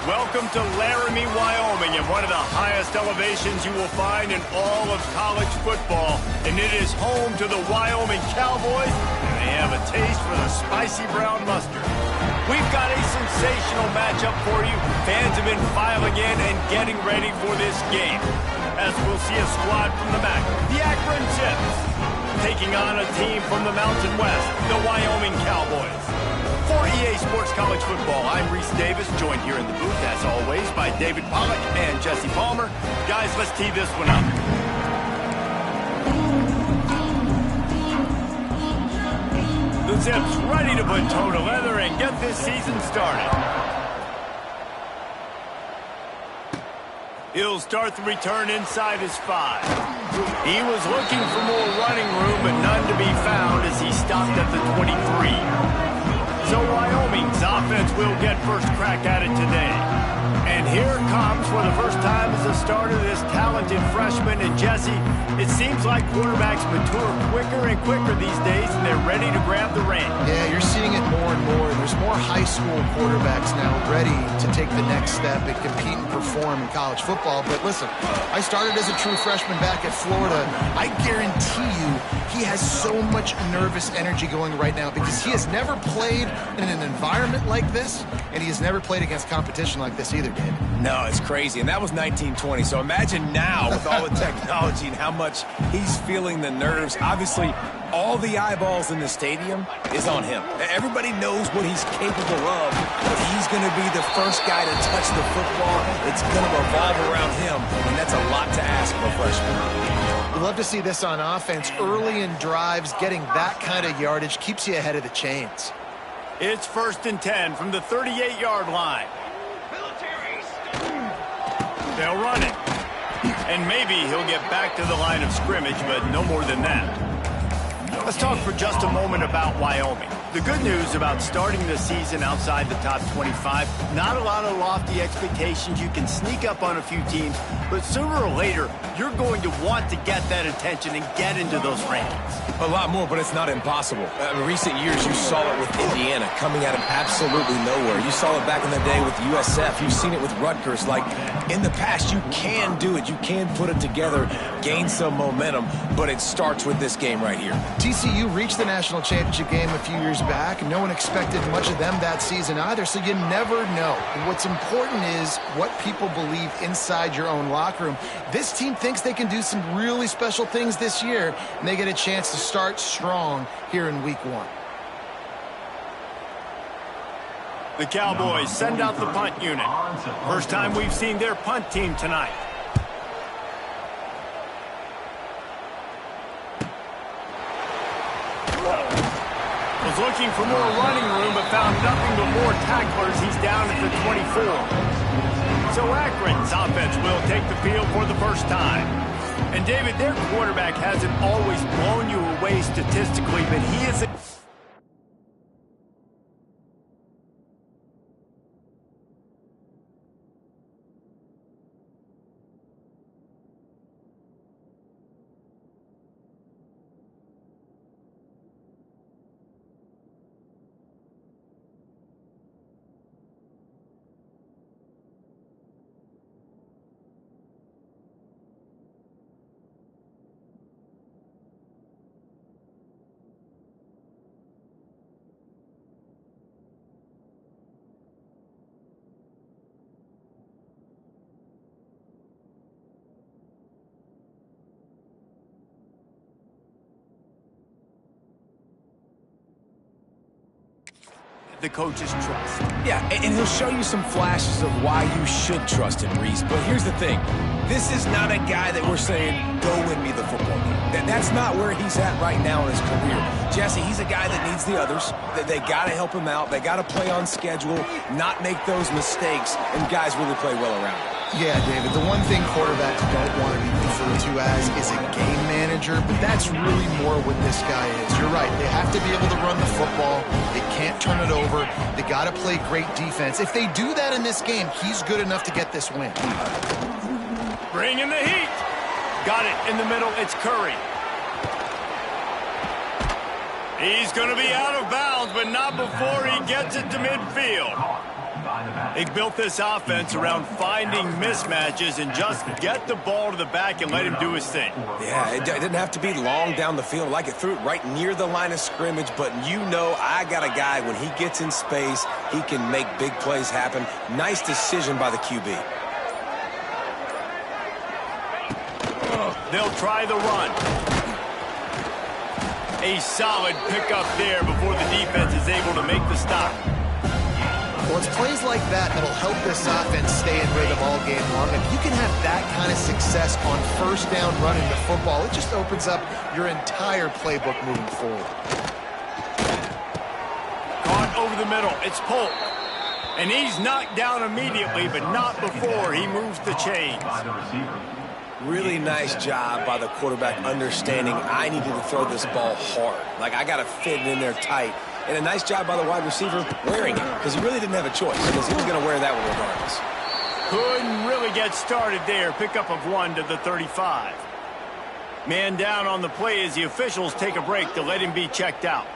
Welcome to Laramie, Wyoming, and one of the highest elevations you will find in all of college football. And it is home to the Wyoming Cowboys, and they have a taste for the spicy brown mustard. We've got a sensational matchup for you. Fans have been filing in and getting ready for this game. As we'll see a squad from the MAC, the Akron Chips, taking on a team from the Mountain West, the Wyoming Cowboys. For EA Sports College Football, I'm Reese Davis, joined here in the booth, as always, by David Pollack and Jesse Palmer. Guys, let's tee this one up. The Zips ready to put toe to leather and get this season started. He'll start the return inside his 5. He was looking for more running room, but none to be found as he stopped at the 23. So Wyoming's offense will get first crack at it today. And here comes for the first time as the starter this talented freshman. And Jesse, it seems like quarterbacks mature quicker and quicker these days, and they're ready to grab the reins. Yeah, you're seeing it more and more. There's more high school quarterbacks now ready to take the next step and compete and perform in college football. But listen, I started as a true freshman back at Florida. I guarantee you he has so much nervous energy going right now because he has never played in an environment like this, and he has never played against competition like this either, David. No, it's crazy, and that was 1920, so imagine now with all the technology and how much he's feeling the nerves. Obviously, all the eyeballs in the stadium is on him. Everybody knows what he's capable of, but he's going to be the first guy to touch the football. It's going to revolve around him, and that's a lot to ask for a freshman. We love to see this on offense. Early in drives, getting that kind of yardage keeps you ahead of the chains. It's 1st and 10 from the 38-yard line. They'll run it. And maybe he'll get back to the line of scrimmage, but no more than that. Let's talk for just a moment about Wyoming. The good news about starting the season outside the top 25, not a lot of lofty expectations. You can sneak up on a few teams, but sooner or later, you're going to want to get that attention and get into those rankings. A lot more, but it's not impossible. In recent years, you saw it with Indiana coming out of absolutely nowhere. You saw it back in the day with USF. You've seen it with Rutgers. Like, in the past, you can do it. You can put it together, gain some momentum, but it starts with this game right here. TCU reached the national championship game a few years back. No one expected much of them that season either, so you never know. What's important is what people believe inside your own locker room. This team thinks they can do some really special things this year, and they get a chance to start strong here in week 1. The Cowboys send out the punt unit. First time we've seen their punt team tonight. Was looking for more running room, but found nothing but more tacklers. He's down at the 24. So Akron's offense will take the field for the first time. And David, their quarterback hasn't always blown you away statistically, but he is... the coach's trust. Yeah, and he'll show you some flashes of why you should trust him, Reese. But here's the thing. This is not a guy that we're saying, go win me the football game. That's not where he's at right now in his career. Jesse, he's a guy that needs the others. They got to help him out. They got to play on schedule, not make those mistakes, and guys really play well around him. Yeah, David, the one thing quarterbacks don't want to be referred to as is a game manager, but that's really more what this guy is. You're right. They have to be able to run the football. They can't turn it over. They got to play great defense. If they do that in this game, he's good enough to get this win. Bring in the heat. Got it in the middle. It's Curry. He's going to be out of bounds, but not before he gets it to midfield. They built this offense around finding mismatches and just get the ball to the back and let him do his thing. Yeah, it didn't have to be long down the field. Like it threw it right near the line of scrimmage, but you know I got a guy, when he gets in space, he can make big plays happen. Nice decision by the QB. They'll try the run. A solid pickup there before the defense is able to make the stop. Well, it's plays like that that'll help this offense stay in rhythm all game long. If you can have that kind of success on first down running the football, it just opens up your entire playbook moving forward. Caught over the middle. It's Polk. And he's knocked down immediately, but not before he moves the chains. Really nice job by the quarterback understanding I needed to throw this ball hard. Like, I got to fit it in there tight. And a nice job by the wide receiver wearing it, because he really didn't have a choice, because he was going to wear that one regardless. Couldn't really get started there. Pickup of 1 to the 35. Man down on the play as the officials take a break to let him be checked out.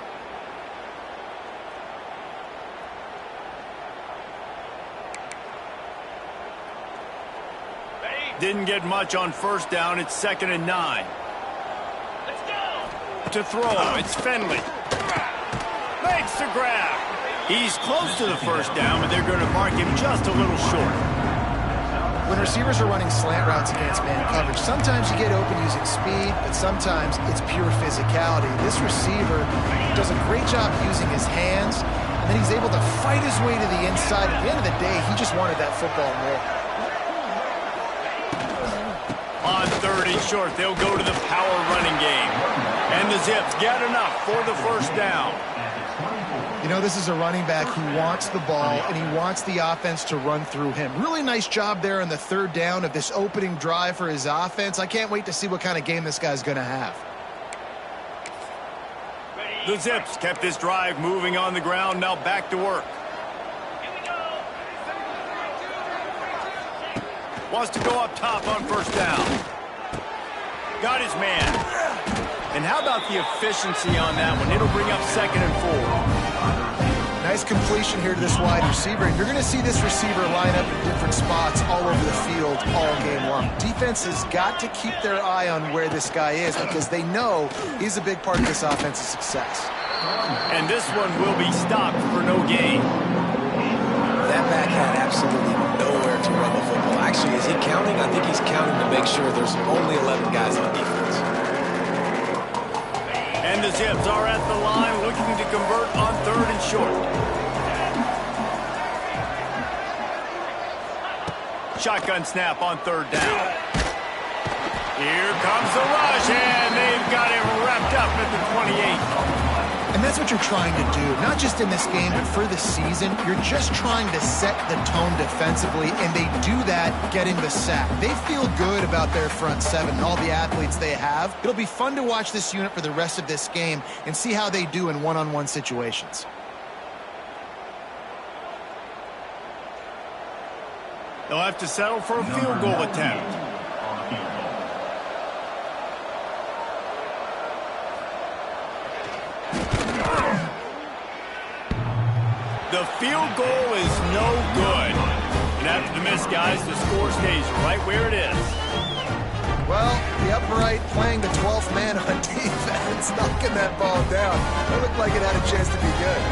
Didn't get much on first down. It's 2nd and 9. Let's go. To throw, it's Finley. Makes the grab. He's close to the first down, but they're going to mark him just a little short. When receivers are running slant routes against man coverage, sometimes you get open using speed, but sometimes it's pure physicality. This receiver does a great job using his hands, and then he's able to fight his way to the inside. At the end of the day, he just wanted that football more. On 3rd and short, they'll go to the power running game. And the Zips get enough for the first down. You know, this is a running back who wants the ball, and he wants the offense to run through him. Really nice job there on the 3rd down of this opening drive for his offense. I can't wait to see what kind of game this guy's going to have. The Zips kept this drive moving on the ground. Now back to work. Wants to go up top on first down. Got his man. And how about the efficiency on that one? It'll bring up 2nd and 4. Nice completion here to this wide receiver. And you're going to see this receiver line up in different spots all over the field all game long. Defense has got to keep their eye on where this guy is, because they know he's a big part of this offense's success. And this one will be stopped for no gain. That back had absolutely nowhere to run the football. Actually, is he counting? I think he's counting to make sure there's only 11 guys on defense. And the Zips are at the line looking to convert on 3rd and short. Shotgun snap on 3rd down. Here comes the rush, and they've got him wrapped up at the 28. And that's what you're trying to do, not just in this game, but for the season. You're just trying to set the tone defensively, and they do that getting the sack. They feel good about their front seven and all the athletes they have. It'll be fun to watch this unit for the rest of this game and see how they do in one-on-one situations. They'll have to settle for a field goal attempt. The field goal is no good. And after the miss, guys, the score stays right where it is. Well, the upright playing the 12th man on defense, knocking that ball down. It looked like it had a chance to be good.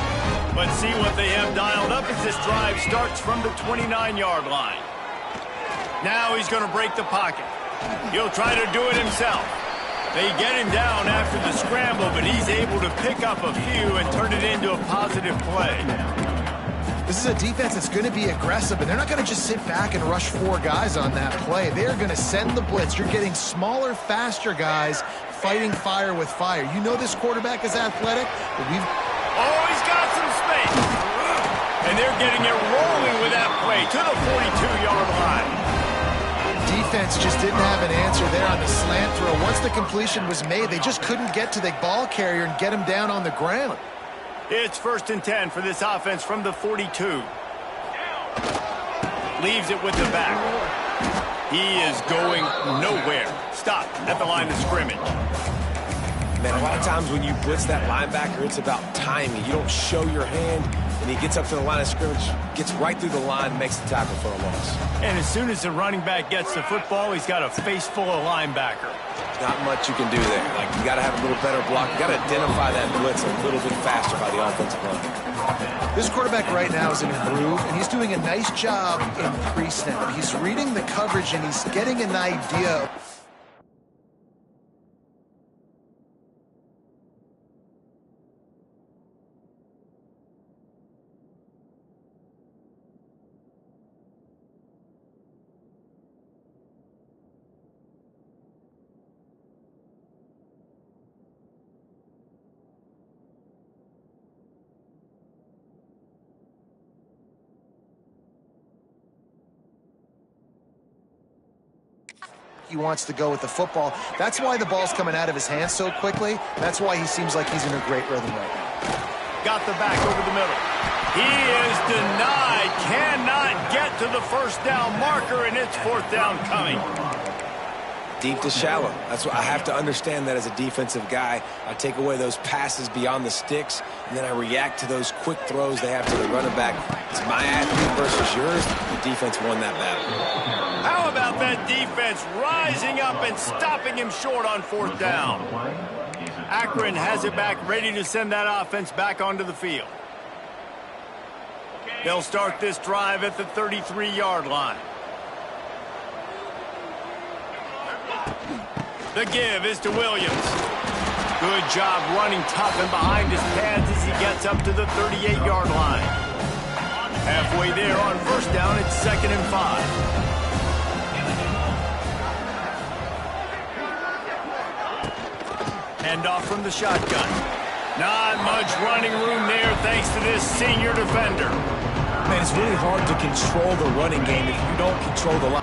But see what they have dialed up as this drive starts from the 29-yard line. Now he's going to break the pocket. He'll try to do it himself. They get him down after the scramble, but he's able to pick up a few and turn it into a positive play. This is a defense that's going to be aggressive, and they're not going to just sit back and rush 4 guys on that play. They are going to send the blitz. You're getting smaller, faster guys fighting fire with fire. You know this quarterback is athletic, but we've... Oh, he's got some space. And they're getting it rolling with that play to the 42-yard line. Defense just didn't have an answer there on the slant throw. Once the completion was made, they just couldn't get to the ball carrier and get him down on the ground. It's 1st and 10 for this offense from the 42. Leaves it with the back. He is going nowhere. Stop at the line of scrimmage. Man, a lot of times when you blitz that linebacker, it's about timing. You don't show your hand, and he gets up to the line of scrimmage, gets right through the line, makes the tackle for a loss. And as soon as the running back gets the football, he's got a face full of linebacker. Not much you can do there. Like, you got to have a little better block. You got to identify that blitz a little bit faster by the offensive line. This quarterback right now is in a groove, and he's doing a nice job in pre-snap. He's reading the coverage, and he's getting an idea. He wants to go with the football. That's why the ball's coming out of his hands so quickly. That's why he seems like he's in a great rhythm right now. Got the back over the middle. He is denied. Cannot get to the first down marker, and it's fourth down coming. Deep to shallow. That's what I have to understand that as a defensive guy. I take away those passes beyond the sticks, and then I react to those quick throws they have to the running back. It's my athlete versus yours. The defense won that battle. How about that defense rising up and stopping him short on fourth down? Akron has it back, ready to send that offense back onto the field. They'll start this drive at the 33-yard line. The give is to Williams. Good job running tough and behind his pads as he gets up to the 38-yard line. Halfway there on first down, it's 2nd and 5. Handoff from the shotgun. Not much running room there thanks to this senior defender. Man, it's really hard to control the running game if you don't control the line.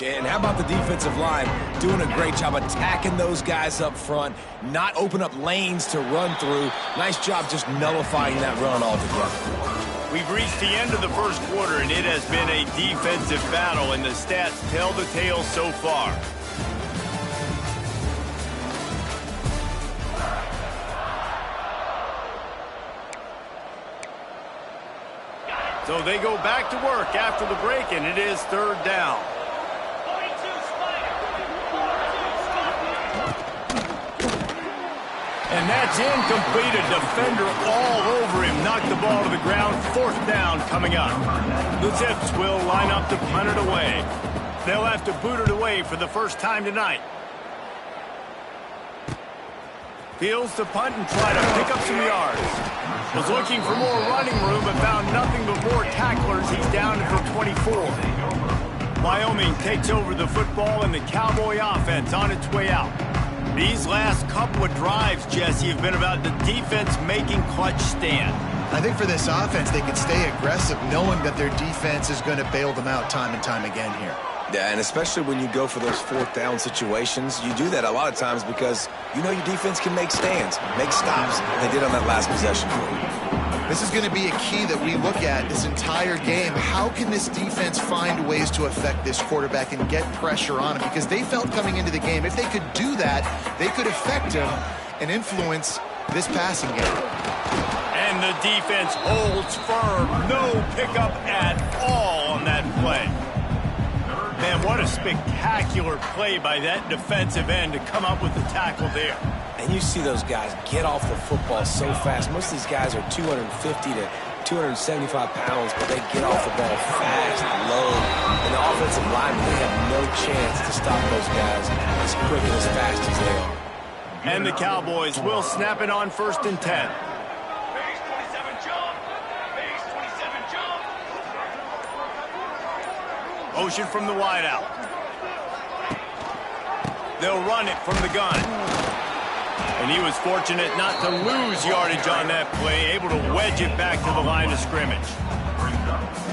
And how about the defensive line doing a great job attacking those guys up front, not open up lanes to run through. Nice job just nullifying that run altogether. We've reached the end of the first quarter, and it has been a defensive battle, and the stats tell the tale so far. So they go back to work after the break, and it is third down. And that's incomplete. A defender all over him. Knocked the ball to the ground. 4th down coming up. The Zips will line up to punt it away. They'll have to boot it away for the first time tonight. Fields to punt and try to pick up some yards. Was looking for more running room but found nothing but more tacklers. He's down for 24. Wyoming takes over the football and the Cowboy offense on its way out. These last couple of drives, Jesse, have been about the defense making clutch stand. I think for this offense, they can stay aggressive knowing that their defense is going to bail them out time and time again here. Yeah, and especially when you go for those 4th down situations, you do that a lot of times because you know your defense can make stands, make stops. They did on that last possession. This is going to be a key that we look at this entire game. How can this defense find ways to affect this quarterback and get pressure on him? Because they felt coming into the game, if they could do that, they could affect him and influence this passing game. And the defense holds firm. No pickup at all on that play. Man, what a spectacular play by that defensive end to come up with the tackle there. And you see those guys get off the football so fast. Most of these guys are 250 to 275 pounds, but they get off the ball fast, low. And the offensive linemen, they have no chance to stop those guys as quick and as fast as they are. And the Cowboys will snap it on 1st and 10. Motion from the wideout. They'll run it from the gun. And he was fortunate not to lose yardage on that play, able to wedge it back to the line of scrimmage.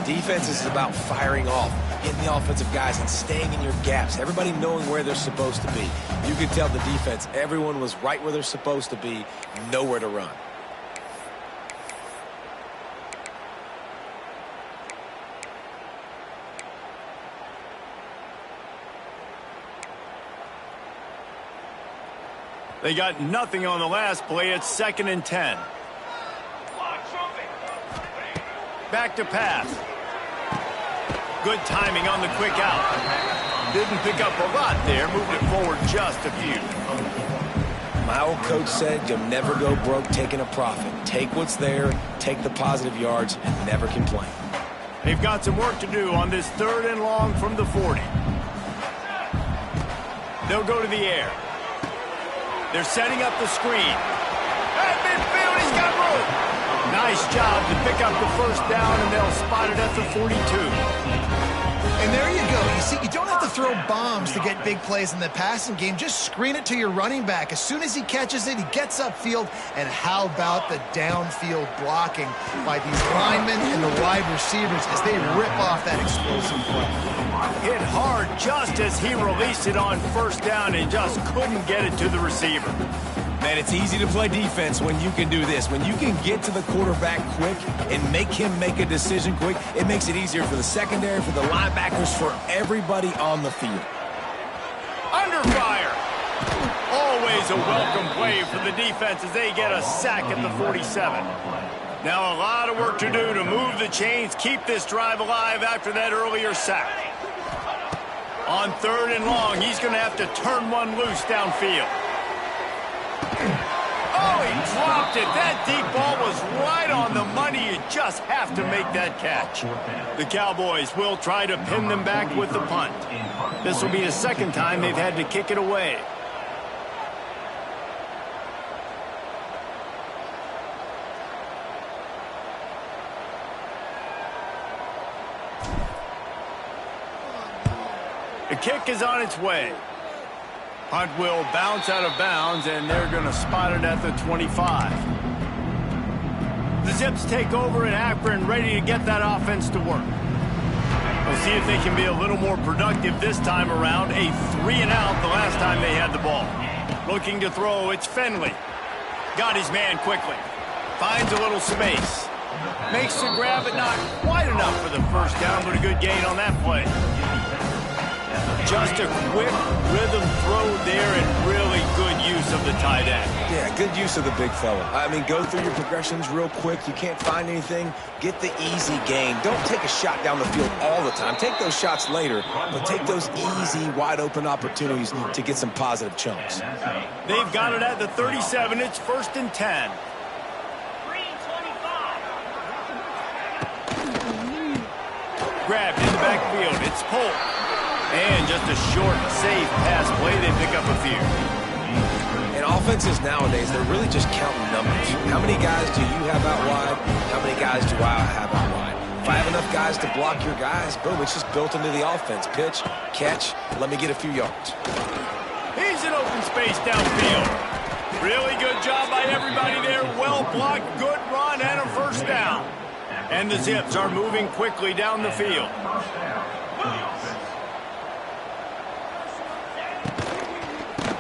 Defense is about firing off, hitting the offensive guys and staying in your gaps, everybody knowing where they're supposed to be. You could tell the defense, everyone was right where they're supposed to be, nowhere to run. They got nothing on the last play. It's 2nd and 10. Back to pass. Good timing on the quick out. Didn't pick up a lot there. Moved it forward just a few. My old coach said you'll never go broke taking a profit. Take what's there, take the positive yards, and never complain. They've got some work to do on this 3rd and long from the 40. They'll go to the air. They're setting up the screen. At midfield, he's got room. Nice job to pick up the 1st down, and they'll spot it at the 42. And there you go. You see, you don't have to throw bombs to get big plays in the passing game. Just screen it to your running back. As soon as he catches it, he gets upfield. And how about the downfield blocking by these linemen and the wide receivers as they rip off that explosive play. Hit hard just as he released it on 1st down and just couldn't get it to the receiver. Man, it's easy to play defense when you can do this. When you can get to the quarterback quick and make him make a decision quick, it makes it easier for the secondary, for the linebackers, for everybody on the field. Under fire. Always a welcome play for the defense as they get a sack at the 47. Now a lot of work to do to move the chains, keep this drive alive after that earlier sack. On 3rd and long, he's going to have to turn one loose downfield. Oh, he dropped it. That deep ball was right on the money. You just have to make that catch. The Cowboys will try to pin them back with the punt. This will be the 2nd time they've had to kick it away. The kick is on its way. Punt will bounce out of bounds, and they're going to spot it at the 25. The Zips take over in Akron, ready to get that offense to work. We'll see if they can be a little more productive this time around. A 3-and-out the last time they had the ball. Looking to throw, it's Finley. Got his man quickly. Finds a little space. Makes the grab, but not quite enough for the 1st down, but a good gain on that play. Just a quick rhythm throw there and really good use of the tight end. Yeah, good use of the big fella. I mean, go through your progressions real quick. You can't find anything. Get the easy gain. Don't take a shot down the field all the time. Take those shots later, but take those easy, wide-open opportunities to get some positive chunks. They've got it at the 37. It's 1st and 10. Grabbed in the backfield. It's Polk. And just a short, safe pass play. They pick up a few. And offenses nowadays, they're really just counting numbers. How many guys do you have out wide? How many guys do I have out wide? If I have enough guys to block your guys, boom, it's just built into the offense. Pitch, catch, let me get a few yards. He's in open space downfield. Really good job by everybody there. Well blocked, good run, and a 1st down. And the Zips are moving quickly down the field.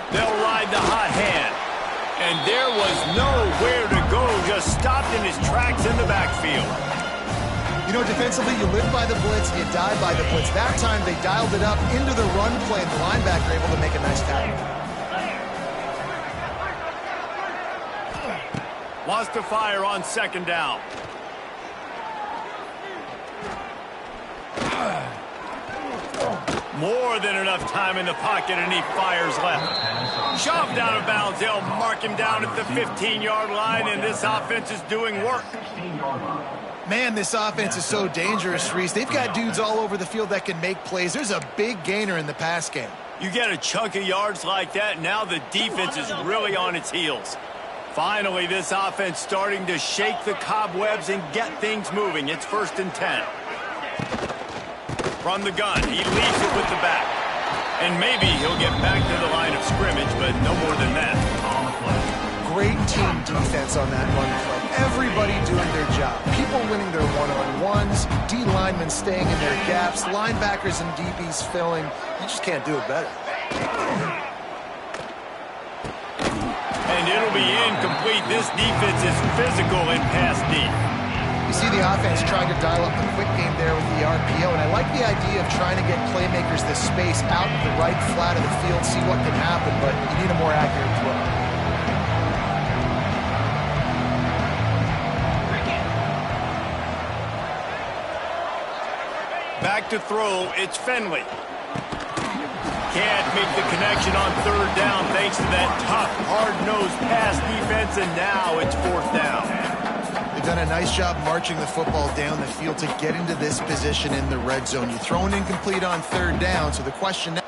They'll ride the hot hand. And there was nowhere to go. Just stopped in his tracks in the backfield. You know, defensively, you live by the blitz, you die by the blitz. That time, they dialed it up into the run play, and the linebacker able to make a nice tackle. Wants to fire on 2nd down. More than enough time in the pocket, and he fires left. Shoved out of bounds. They'll mark him down at the 15-yard line, and this offense is doing work. Man, this offense is so dangerous, Reese. They've got dudes all over the field that can make plays. There's a big gainer in the pass game. You get a chunk of yards like that, now the defense is really on its heels. Finally, this offense starting to shake the cobwebs and get things moving. It's 1st and 10. From the gun, he leaves it with the back. And maybe he'll get back to the line of scrimmage, but no more than that. Great team defense on that run play. Everybody doing their job. People winning their one-on-ones, D linemen staying in their gaps, linebackers and DBs filling. You just can't do it better. And it'll be incomplete. This defense is physical and pass deep. You see the offense trying to dial up the quick game there with the RPO, and I like the idea of trying to get playmakers this space out to the right flat of the field, see what can happen, but you need a more accurate throw. Back to throw, it's Finley. Can't make the connection on 3rd down thanks to that tough, hard-nosed pass defense, and now it's 4th down. They've done a nice job marching the football down the field to get into this position in the red zone. You throw an incomplete on 3rd down, so the question now...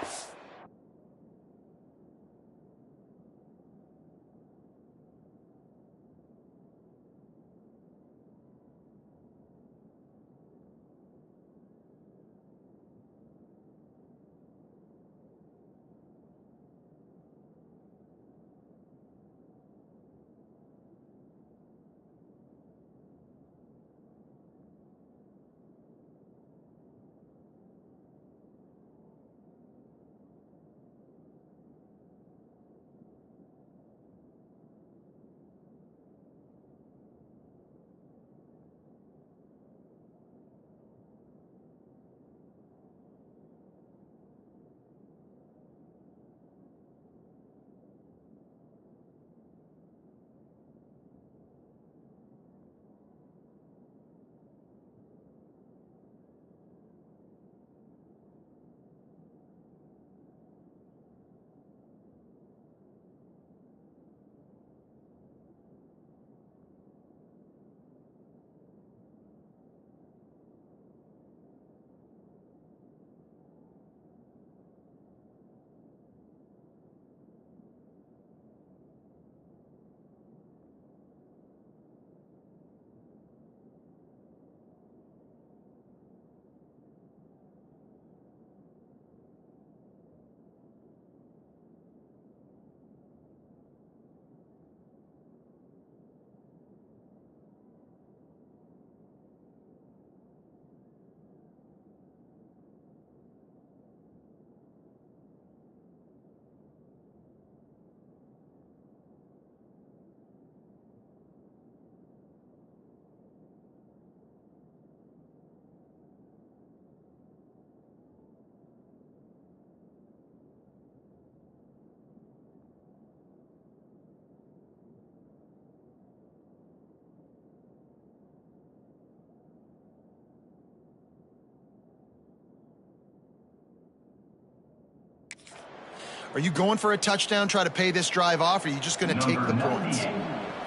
Are you going for a touchdown, try to pay this drive off, or are you just going to take the points?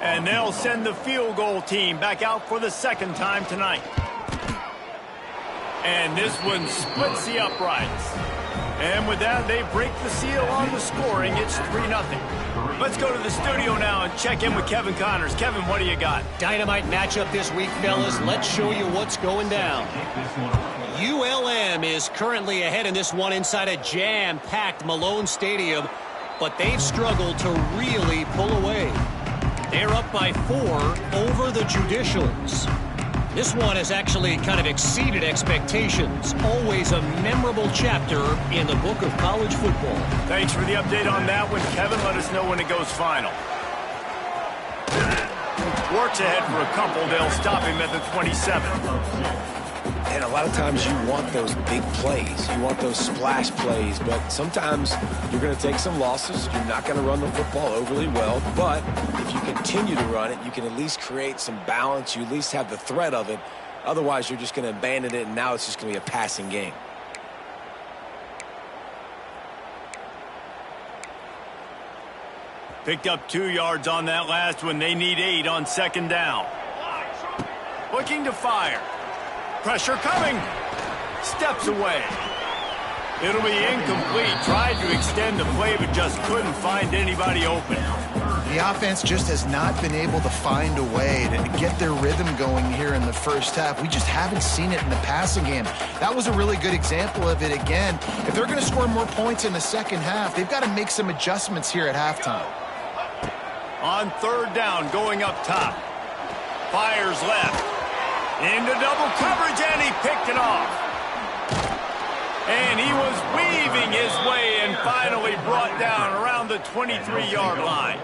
And they'll send the field goal team back out for the second time tonight. And this one splits the uprights. And with that, they break the seal on the scoring. It's 3-0. Let's go to the studio now and check in with Kevin Connors. Kevin, what do you got? Dynamite matchup this week, fellas. Let's show you what's going down. ULM is currently ahead in this one inside a jam-packed Malone Stadium, but they've struggled to really pull away. They're up by 4 over the Judicials. This one has actually kind of exceeded expectations. Always a memorable chapter in the book of college football. Thanks for the update on that one, Kevin. Let us know when it goes final. Works ahead for a couple. They'll stop him at the 27. And a lot of times you want those big plays. You want those splash plays. But sometimes you're going to take some losses. You're not going to run the football overly well. But if you continue to run it, you can at least create some balance. You at least have the threat of it. Otherwise, you're just going to abandon it, and now it's just going to be a passing game. Picked up 2 yards on that last one. They need 8 on second down. Looking to fire. Pressure coming. Steps away. It'll be incomplete. Tried to extend the play, but just couldn't find anybody open. The offense just has not been able to find a way to get their rhythm going here in the first half. We just haven't seen it in the passing game. That was a really good example of it again. If they're going to score more points in the second half, they've got to make some adjustments here at halftime. On third down, going up top. Fires left. Into double coverage, and he picked it off. And he was weaving his way and finally brought down around the 23-yard line.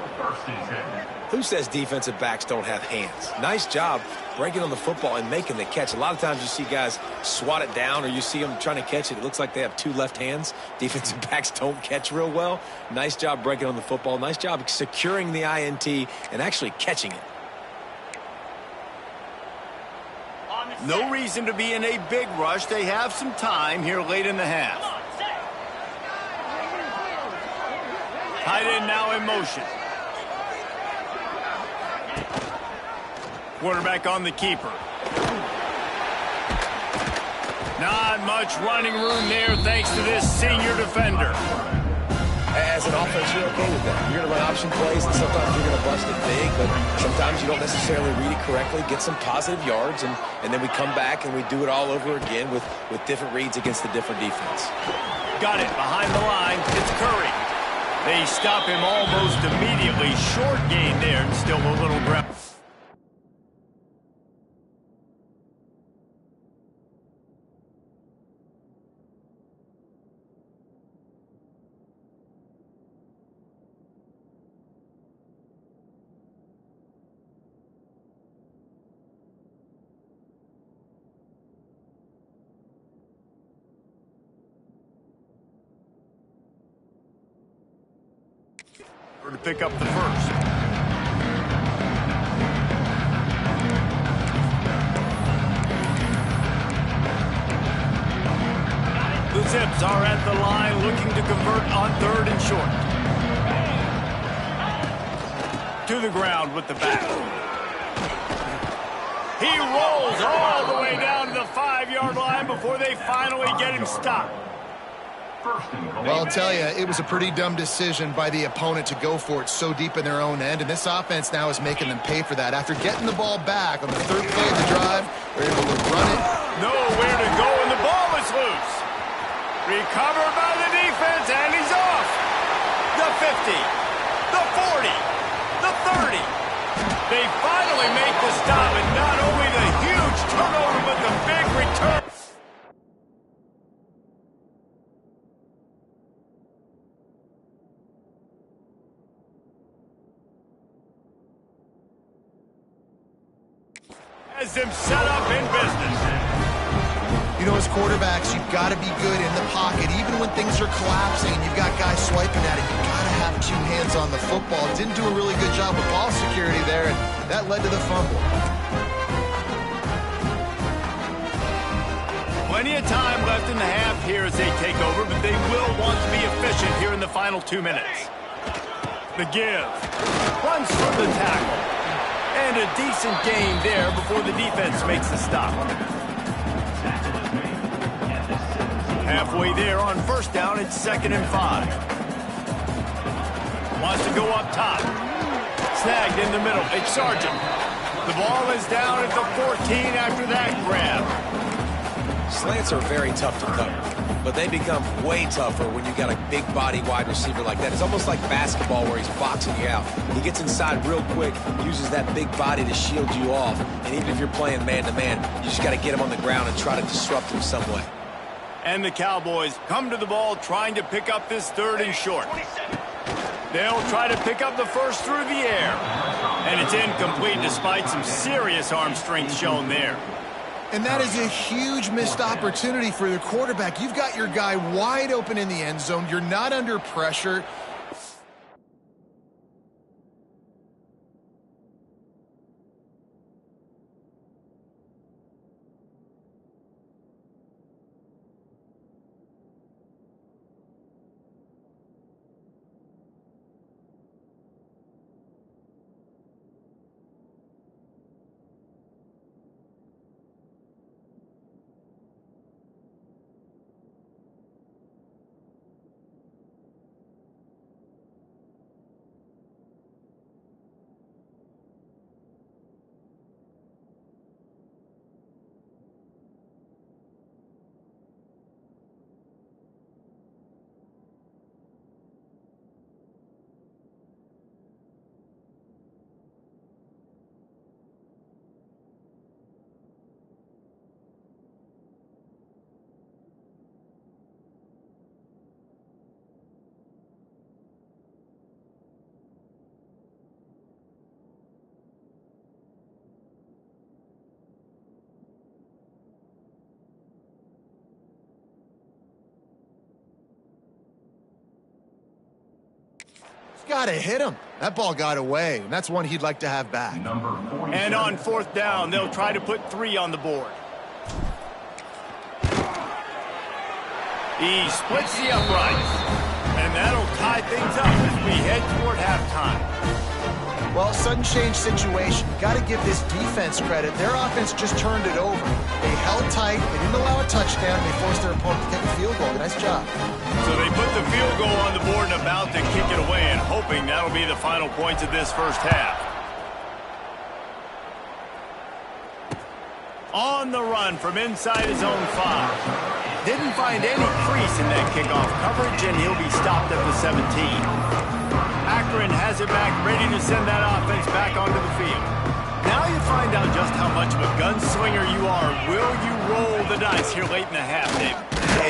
Who says defensive backs don't have hands? Nice job breaking on the football and making the catch. A lot of times you see guys swat it down or you see them trying to catch it. It looks like they have 2 left hands. Defensive backs don't catch real well. Nice job breaking on the football. Nice job securing the INT and actually catching it. No reason to be in a big rush. They have some time here late in the half. Tight end now in motion. Quarterback on the keeper. Not much running room there thanks to this senior defender. As an offense, you're okay with that. You're going to run option plays, and sometimes you're going to bust it big, but sometimes you don't necessarily read it correctly, get some positive yards, and then we come back and we do it all over again with different reads against the different defense. Got it behind the line. It's Curry. They stop him almost immediately. Short gain there, and still a little ground. To pick up the first. The Zips are at the line looking to convert on 3rd and short. To the ground with the back. He rolls all the way down to the 5-yard line before they finally get him stopped. Well, I'll tell you, it was a pretty dumb decision by the opponent to go for it so deep in their own end, and this offense now is making them pay for that. After getting the ball back on the 3rd play of the drive, they're able to run it. Nowhere to go, and the ball is loose. Recovered by the defense, and he's off. The 50, the 40, the 30. They finally make the stop, and not only the huge turnover, but the big return. Has them set up in business. You know, as quarterbacks, you've got to be good in the pocket. Even when things are collapsing and you've got guys swiping at it, you've got to have 2 hands on the football. Didn't do a really good job with ball security there, and that led to the fumble. Plenty of time left in the half here as they take over, but they will want to be efficient here in the final 2 minutes. The give. Runs from the tackle. And a decent gain there before the defense makes the stop. Halfway there on first down, it's 2nd and 5. Wants to go up top. Snagged in the middle. It's Sargent. The ball is down at the 14 after that grab. Slants are very tough to cover, but they become way tougher when you got a big body wide receiver like that. It's almost like basketball where he's boxing you out. He gets inside real quick, uses that big body to shield you off, and even if you're playing man-to-man, you just got to get him on the ground and try to disrupt him some way. And the Cowboys come to the ball trying to pick up this 3rd and short. They'll try to pick up the first through the air. And it's incomplete despite some serious arm strength shown there. And that is a huge missed opportunity for the quarterback. You've got your guy wide open in the end zone. You're not under pressure. Got to hit him. That ball got away, and that's one he'd like to have back. And on 4th down, they'll try to put 3 on the board. He splits the uprights. And that'll tie things up as we head toward halftime. Well, sudden change situation. Got to give this defense credit. Their offense just turned it over. They held tight. They didn't allow a touchdown. They forced their opponent to kick a field goal. Nice job. So they put the field goal on the board and about to kick it away, and hoping that'll be the final points of this first half. On the run from inside his own 5. Didn't find any crease in that kickoff coverage, and he'll be stopped at the 17. Akron has it back, ready to send that offense back onto the field. Now you find out just how much of a gunslinger you are. Will you roll the dice here late in the half, Dave?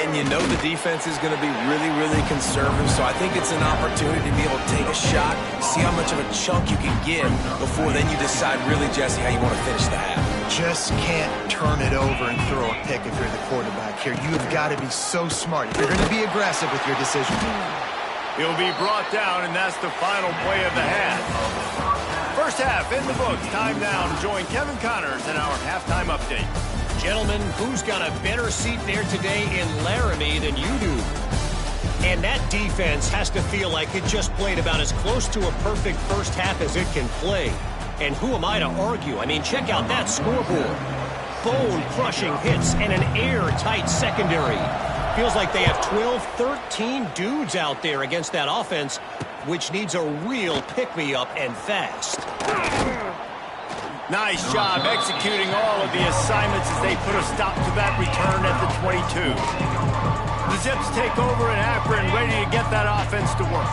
And you know the defense is going to be really, really conservative, so I think it's an opportunity to be able to take a shot, see how much of a chunk you can get before then you decide really, Jesse, how you want to finish the half. Just can't turn it over and throw a pick if you're the quarterback here. You've got to be so smart if you're going to be aggressive with your decision. He'll be brought down, and that's the final play of the half. First half in the books. Time now to join Kevin Connors in our halftime update. Gentlemen, who's got a better seat there today in Laramie than you do? And that defense has to feel like it just played about as close to a perfect first half as it can play. And who am I to argue? I mean, check out that scoreboard. Bone-crushing hits and an airtight secondary. Feels like they have 12, 13 dudes out there against that offense, which needs a real pick-me-up and fast. Nice job executing all of the assignments as they put a stop to that return at the 22. The Zips take over in Akron, ready to get that offense to work.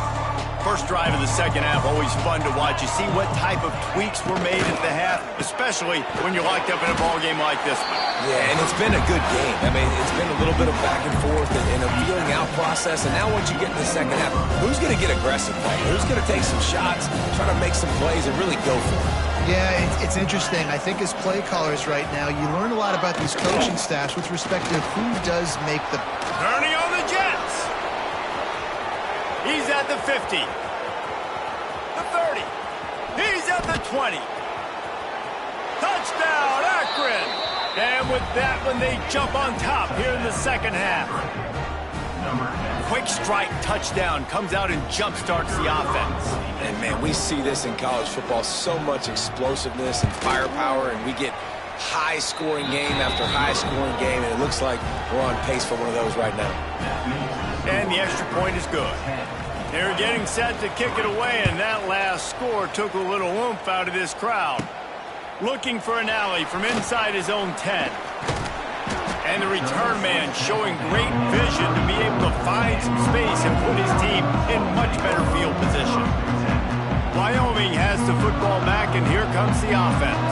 First drive of the second half, always fun to watch. You see what type of tweaks were made at the half, especially when you're locked up in a ball game like this one. Yeah, and it's been a good game. I mean, it's been a little bit of back and forth and a feeling out process. And now once you get in the second half, who's going to get aggressive? Who's going to take some shots, try to make some plays, and really go for it? Yeah, it's interesting. I think as play callers right now, you learn a lot about these coaching staffs with respect to who does make the... Turning on the Jets. He's at the 50. The 30. He's at the 20. Touchdown, Akron. And with that one, they jump on top here in the second half. Quick strike touchdown comes out and jump-starts the offense. And, man, we see this in college football, so much explosiveness and firepower, and we get high-scoring game after high-scoring game, and it looks like we're on pace for one of those right now. And the extra point is good. They're getting set to kick it away, and that last score took a little oomph out of this crowd. Looking for an alley from inside his own 10. And the return man showing great vision to be able to find some space and put his team in much better field position. Wyoming has the football back, and here comes the offense.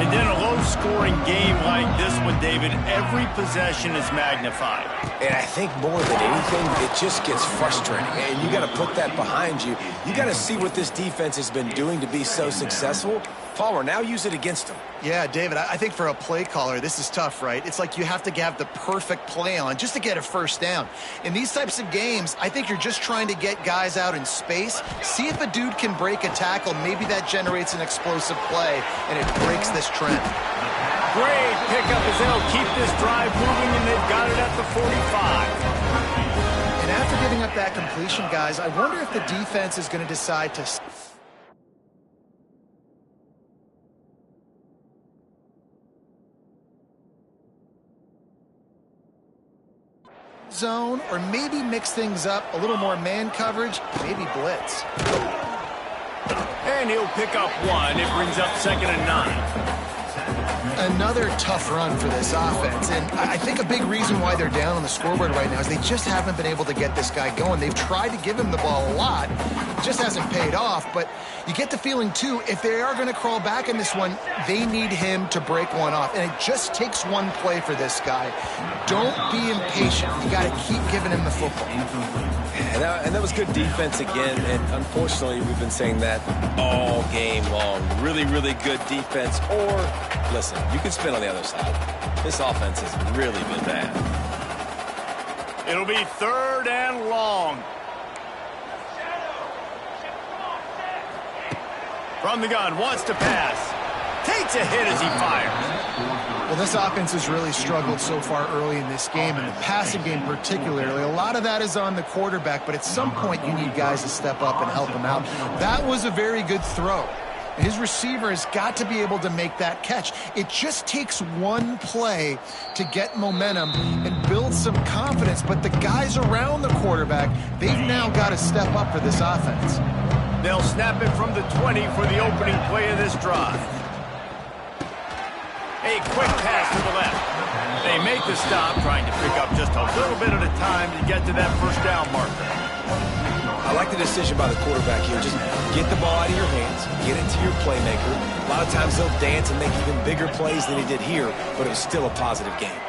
And then a low-scoring game like this one, David, every possession is magnified. And I think more than anything, it just gets frustrating. And you got to put that behind you. You got to see what this defense has been doing to be so successful. Palmer, now use it against them. Yeah, David, I think for a play caller, this is tough, right? It's like you have to have the perfect play on just to get a first down. In these types of games, I think you're just trying to get guys out in space, see if a dude can break a tackle. Maybe that generates an explosive play, and it breaks this trend. Great pickup as they'll keep this drive moving, and they've got it at the 45. And after giving up that completion, guys, I wonder if the defense is going to decide to zone, or maybe mix things up, a little more man coverage, maybe blitz. And he'll pick up one. It brings up 2nd and 9. Another tough run for this offense, and I think a big reason why they're down on the scoreboard right now is they just haven't been able to get this guy going. They've tried to give him the ball a lot. It just hasn't paid off, but you get the feeling, too, if they are going to crawl back in this one, they need him to break one off, and it just takes one play for this guy. Don't be impatient. You got to keep giving him the football. And that was good defense again, and unfortunately, we've been saying that all game long. Really, really good defense, or, listen, you can spin on the other side. This offense has really been bad. It'll be 3rd and long. From the gun, wants to pass. Takes a hit as he fires. Well, this offense has really struggled so far early in this game, and the passing game particularly. A lot of that is on the quarterback, but at some point you need guys to step up and help him out. That was a very good throw. His receiver has got to be able to make that catch. It just takes one play to get momentum and build some confidence, but the guys around the quarterback, they've now got to step up for this offense. They'll snap it from the 20 for the opening play of this drive. A quick pass to the left. They make the stop, trying to pick up just a little bit at a time to get to that first down marker. I like the decision by the quarterback here. Just get the ball out of your hands, get it to your playmaker. A lot of times they'll dance and make even bigger plays than he did here, but it was still a positive game.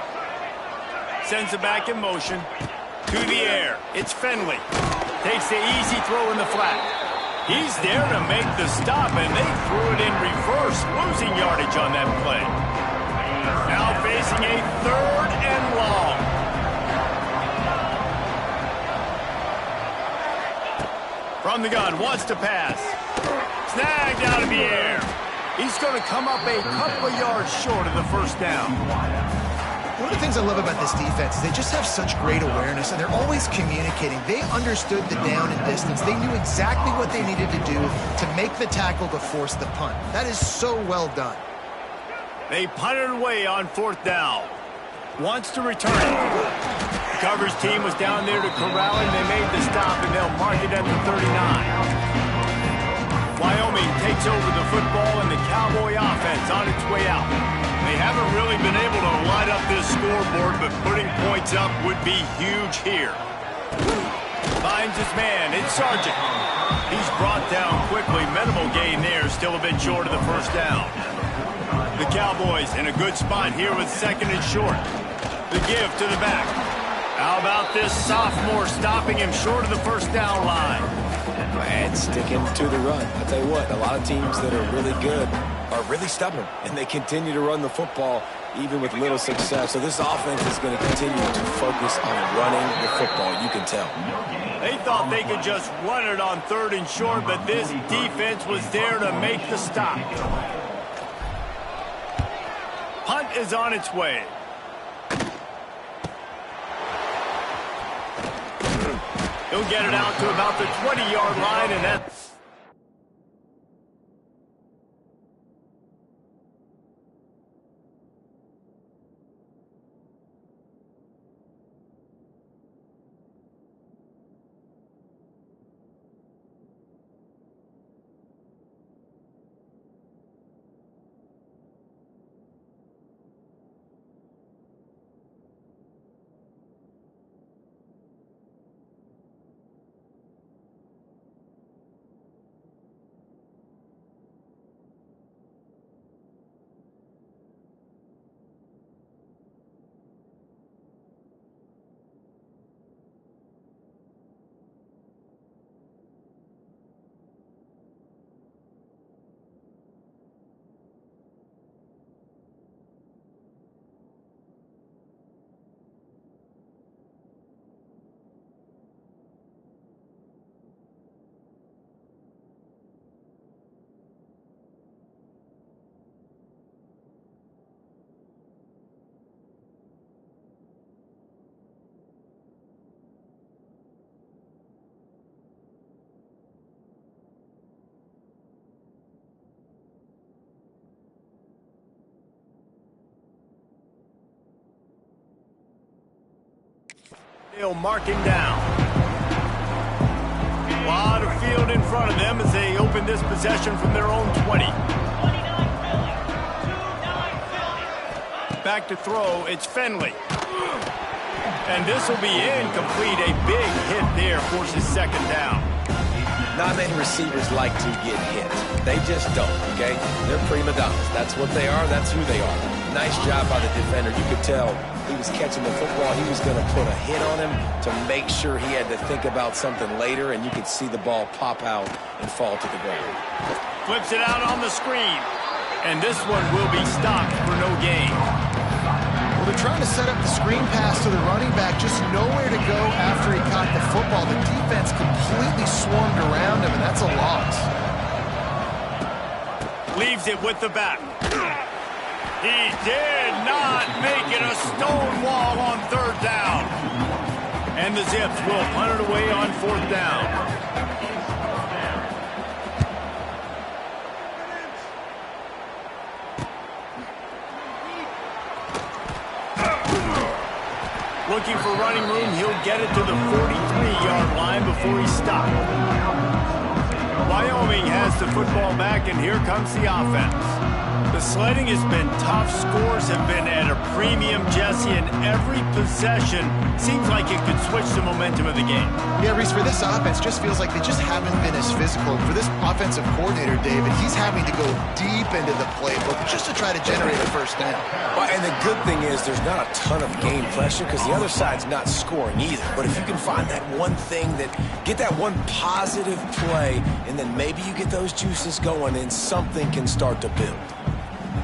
Sends it back in motion. To the air. It's Finley. Takes the easy throw in the flat. He's there to make the stop, and they threw it in reverse, losing yardage on that play. Now facing a 3rd and long. From the gun, wants to pass. Snagged out of the air. He's going to come up a couple of yards short of the first down. One of the things I love about this defense is they just have such great awareness, and they're always communicating. They understood the down and distance. They knew exactly what they needed to do to make the tackle to force the punt. That is so well done. They punted away on 4th down. Wants to return it. The coverage team was down there to corral him. They made the stop, and they'll mark it at the 39. Wyoming takes over the football, and the Cowboy offense on its way out. They haven't really been able to light up this scoreboard, but putting points up would be huge here. Finds his man. It's Sargent. He's brought down quickly. Minimal gain there. Still a bit short of the first down. The Cowboys in a good spot here with 2nd and short. The give to the back. How about this sophomore stopping him short of the first down line? And sticking to the run. I'll tell you what, a lot of teams that are really good are really stubborn, and they continue to run the football even with little success. So this offense is going to continue to focus on running the football, you can tell. They thought they could just run it on 3rd and short, but this defense was there to make the stop. Punt is on its way. He'll get it out to about the 20-yard line, and that's... They'll mark him down. A lot of field in front of them as they open this possession from their own 20. Back to throw, it's Finley. And this will be incomplete. A big hit there forces second down. Not many receivers like to get hit. They just don't, okay? They're prima donnas. That's what they are. That's who they are. Nice job by the defender. You could tell he was catching the football. He was going to put a hit on him to make sure he had to think about something later, and you could see the ball pop out and fall to the ground. Flips it out on the screen. And this one will be stopped for no gain. Well, they're trying to set up the screen pass to the running back, just nowhere to go after he caught the football. The defense completely swarmed around him, and that's a loss. Leaves it with the back. He did not make it a stone wall on third down. And the Zips will punt it away on fourth down. Looking for running room, he'll get it to the 43-yard line before he's stopped. Wyoming has the football back, and here comes the offense. The sledding has been tough. Scores have been at a premium, Jesse, and every possession seems like it could switch the momentum of the game. Yeah, Reese, for this offense, just feels like they just haven't been as physical. For this offensive coordinator, David, he's having to go deep into the playbook just to try to generate a first down. Well, and the good thing is there's not a ton of game pressure because the other side's not scoring either. But if you can find that one thing, get that one positive play, and then maybe you get those juices going and something can start to build.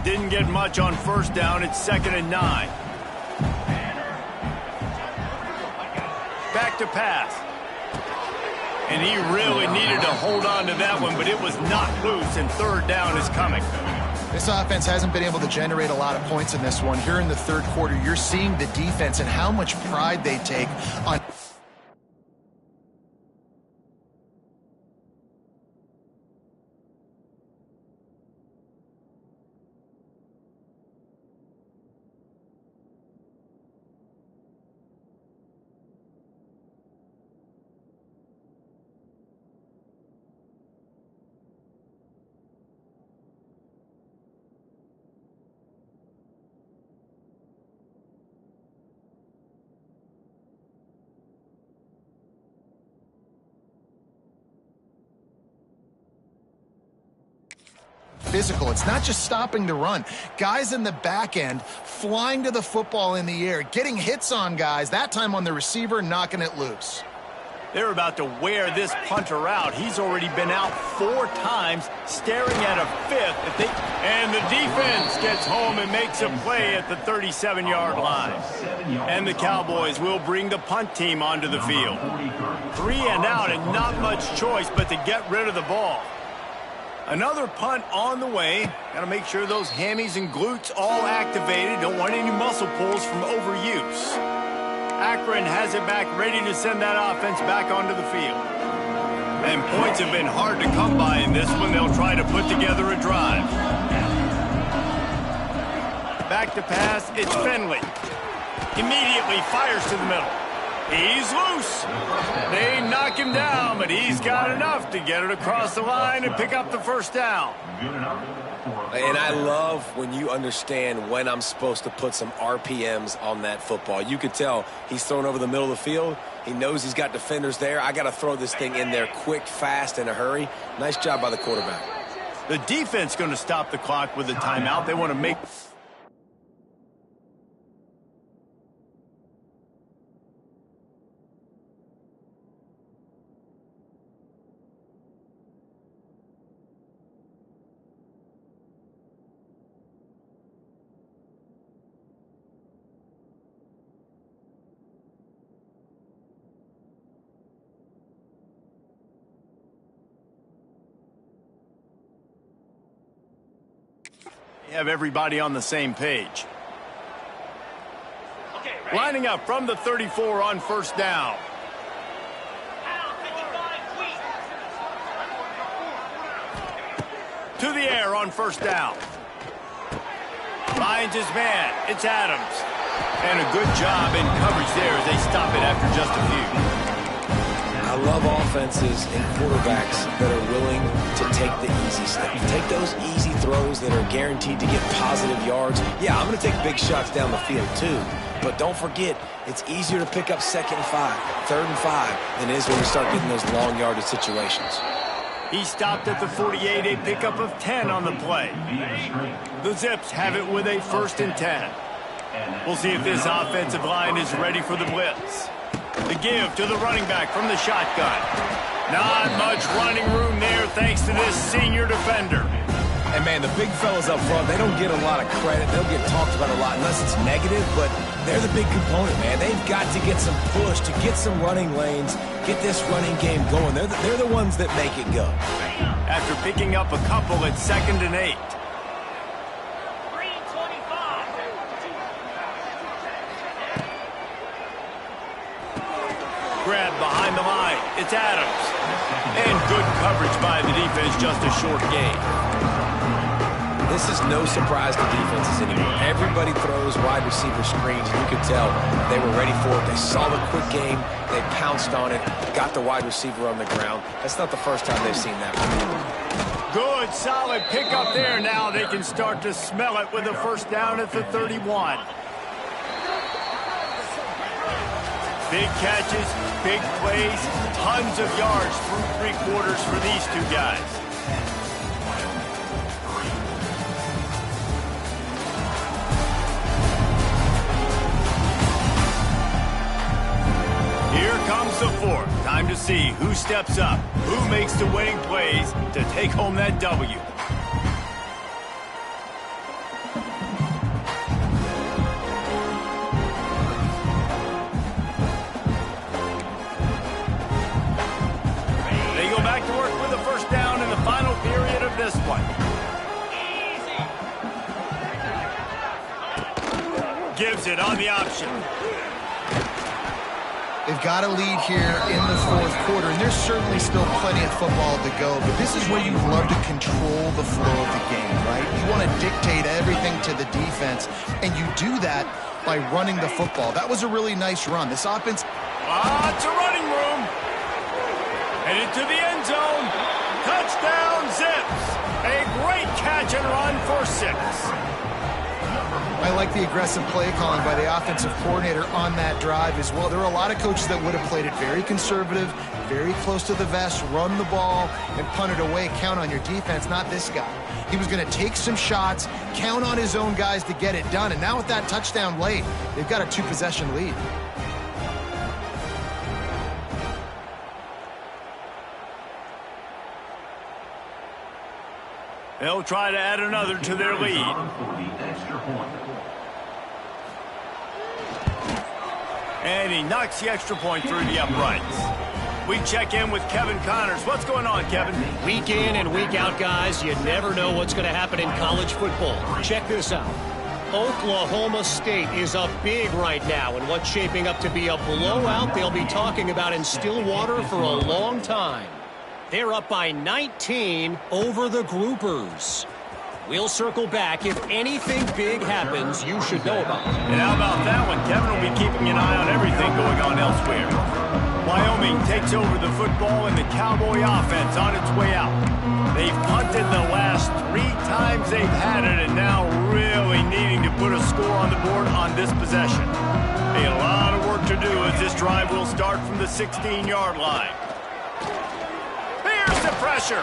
Didn't get much on first down. It's 2nd and 9. Back to pass. And he really needed to hold on to that one, but it was not loose, and third down is coming. This offense hasn't been able to generate a lot of points in this one. Here in the third quarter, you're seeing the defense and how much pride they take on... physical. It's not just stopping the run. Guys in the back end flying to the football in the air, getting hits on guys, that time on the receiver, knocking it loose. They're about to wear this punter out. He's already been out 4 times, staring at a 5th. And the defense gets home and makes a play at the 37-yard line. And the Cowboys will bring the punt team onto the field. 3 and out, and not much choice but to get rid of the ball. Another punt on the way. Got to make sure those hammies and glutes all activated. Don't want any muscle pulls from overuse. Akron has it back, ready to send that offense back onto the field. And points have been hard to come by in this one. They'll try to put together a drive. Back to pass, it's Finley. Immediately fires to the middle. He's loose. They knock him down, but he's got enough to get it across the line and pick up the first down. And I love when you understand when I'm supposed to put some RPMs on that football. You could tell he's thrown over the middle of the field. He knows he's got defenders there. I got to throw this thing in there quick, fast, in a hurry. Nice job by the quarterback. The defense going to stop the clock with a timeout. They want to make... have everybody on the same page. Okay, lining up from the 34 on first down. To the air on first down. Finds his man. It's Adams. And a good job in coverage there as they stop it after just a few. I love offenses and quarterbacks that are willing to take the easy step. Take those easy throws that are guaranteed to get positive yards. Yeah, I'm going to take big shots down the field too. But don't forget, it's easier to pick up second and 5, third and 5 than it is when we start getting those long yardage situations. He stopped at the 48, a pickup of 10 on the play. The Zips have it with a 1st and 10. We'll see if this offensive line is ready for the blitz. The give to the running back from the shotgun. Not much running room there thanks to this senior defender. And, man, the big fellas up front, they don't get a lot of credit. They'll get talked about a lot unless it's negative, but they're the big component, man. They've got to get some push, to get some running lanes, get this running game going. They're the ones that make it go. After picking up a couple at 2nd and 8. Grab behind the line. It's Adams. And good coverage by the defense, just a short gain. This is no surprise to defenses anymore. Everybody throws wide receiver screens, and you could tell they were ready for it. They saw the quick game. They pounced on it, got the wide receiver on the ground. That's not the first time they've seen that before. Good, solid pickup there. Now they can start to smell it with a 1st down at the 31. Big catches, big plays, tons of yards through 3 quarters for these two guys. Here comes the 4th. Time to see who steps up, who makes the winning plays to take home that W. Back to work with a 1st down in the final period of this one. Gives it on the option. They've got a lead here in the 4th quarter, and there's certainly still plenty of football to go, but this is where you love to control the flow of the game, right? You want to dictate everything to the defense, and you do that by running the football. That was a really nice run. This offense... Lots of running room. Headed to the end zone. Touchdown, Zips. A great catch and run for 6. I like the aggressive play calling by the offensive coordinator on that drive as well. There are a lot of coaches that would have played it very conservative, very close to the vest, run the ball, and punt it away. Count on your defense, not this guy. He was going to take some shots, count on his own guys to get it done. And now with that touchdown late, they've got a 2-possession lead. They'll try to add another to their lead. And he knocks the extra point through the uprights. We check in with Kevin Connors. What's going on, Kevin? Week in and week out, guys, you never know what's going to happen in college football. Check this out. Oklahoma State is up big right now in what's shaping up to be a blowout they'll be talking about in Stillwater for a long time. They're up by 19 over the Groupers. We'll circle back. If anything big happens, you should know about it. And how about that one? Kevin will be keeping an eye on everything going on elsewhere. Wyoming takes over the football and the Cowboy offense on its way out. They've punted the last 3 times they've had it and now really needing to put a score on the board on this possession. A lot of work to do as this drive will start from the 16-yard line. Here's the pressure.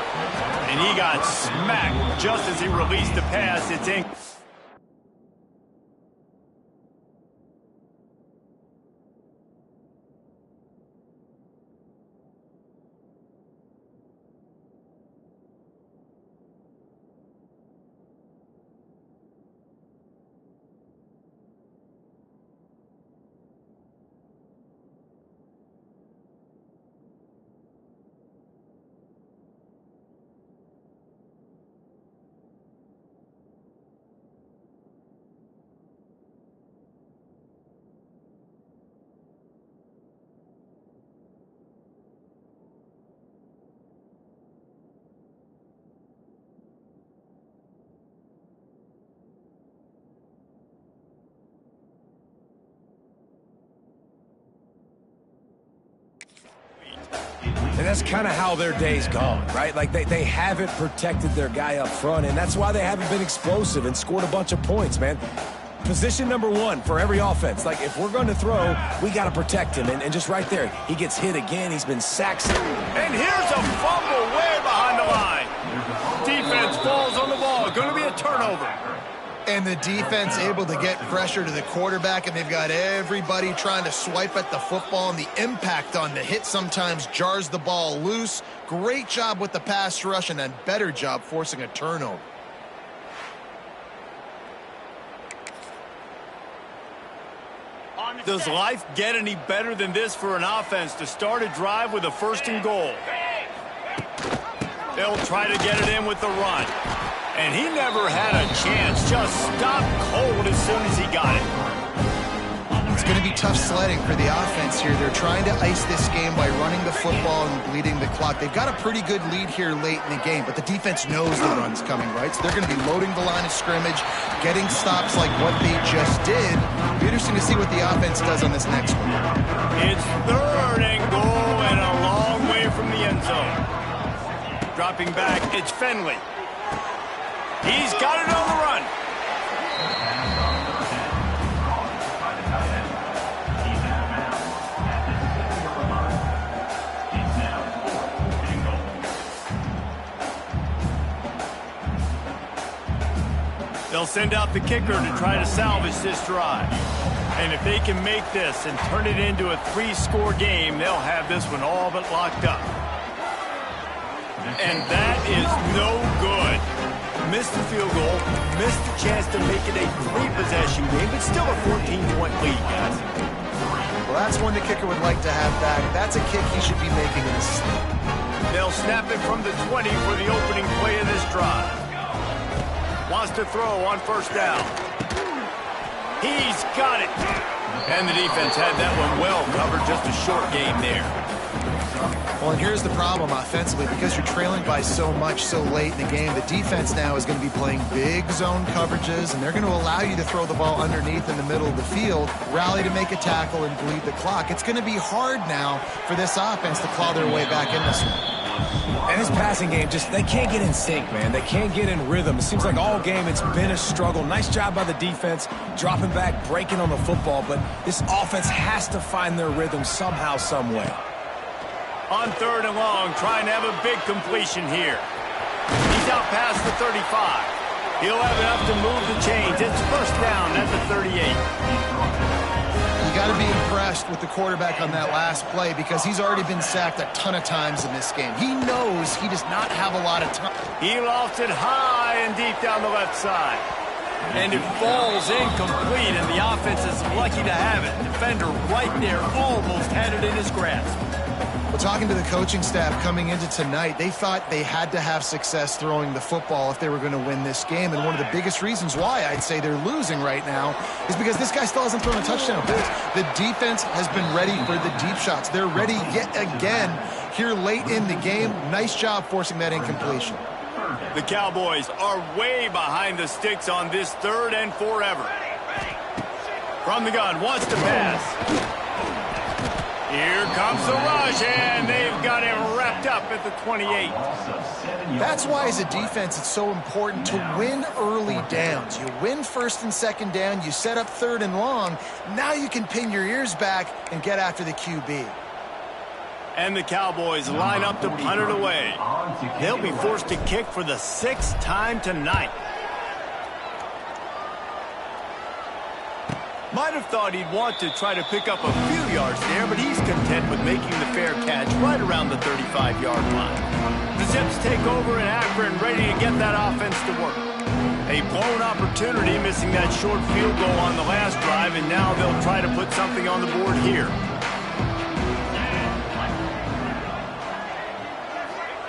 And he got smacked just as he released the pass. It's in. And that's kind of how their day's gone, right? Like, they haven't protected their guy up front, and that's why they haven't been explosive and scored a bunch of points, man. Position number 1 for every offense. Like, if we're going to throw, we got to protect him. And just right there, he gets hit again. He's been sacked. And here's a fumble way behind the line. Defense falls on the ball. Going to be a turnover. And the defense able to get pressure to the quarterback, and they've got everybody trying to swipe at the football, and the impact on the hit sometimes jars the ball loose. Great job with the pass rush, and a better job forcing a turnover. Does life get any better than this for an offense to start a drive with a 1st and goal? They'll try to get it in with the run. And he never had a chance. Just stopped cold as soon as he got it. It's going to be tough sledding for the offense here. They're trying to ice this game by running the football and bleeding the clock. They've got a pretty good lead here late in the game, but the defense knows the run's coming, right? So they're going to be loading the line of scrimmage, getting stops like what they just did. It'll be interesting to see what the offense does on this next one. It's 3rd and goal and a long way from the end zone. Dropping back, it's Finley. He's got it on the run. They'll send out the kicker to try to salvage this drive. And if they can make this and turn it into a 3-score game, they'll have this one all but locked up. And that is no good. Missed the field goal, missed the chance to make it a 3-possession game, but still a 14-point lead, guys. Well, that's one the kicker would like to have back. That's a kick he should be making in this. They'll snap it from the 20 for the opening play of this drive. Wants to throw on 1st down. He's got it. And the defense had that one well covered, just a short game there. Well, and here's the problem offensively. Because you're trailing by so much so late in the game, the defense now is going to be playing big zone coverages, and they're going to allow you to throw the ball underneath in the middle of the field, rally to make a tackle, and bleed the clock. It's going to be hard now for this offense to claw their way back in this one. And his passing game, they can't get in sync, man. They can't get in rhythm. It seems like all game it's been a struggle. Nice job by the defense, dropping back, breaking on the football, but this offense has to find their rhythm somehow, some way. On 3rd and long, trying to have a big completion here. He's out past the 35. He'll have enough to move the chains. It's 1st down at the 38. You got to be impressed with the quarterback on that last play because he's already been sacked a ton of times in this game. He knows he does not have a lot of time. He lofts it high and deep down the left side. And it falls incomplete, and the offense is lucky to have it. Defender right there almost had it in his grasp. Talking to the coaching staff coming into tonight, they thought they had to have success throwing the football if they were going to win this game. And one of the biggest reasons why I'd say they're losing right now is because this guy still hasn't thrown a touchdown pass. The defense has been ready for the deep shots. They're ready yet again here late in the game. Nice job forcing that incompletion. The Cowboys are way behind the sticks on this 3rd and forever. From the gun, wants to pass. Here comes the rush, and they've got him wrapped up at the 28. That's why, as a defense, it's so important to win early downs. You win 1st and 2nd down, you set up 3rd and long. Now you can pin your ears back and get after the QB. And the Cowboys line up to punt it away. They'll be forced to kick for the 6th time tonight. Might have thought he'd want to try to pick up a few yards there, but he's content with making the fair catch right around the 35-yard line. The Zips take over in Akron, ready to get that offense to work. A blown opportunity, missing that short field goal on the last drive, and now they'll try to put something on the board here.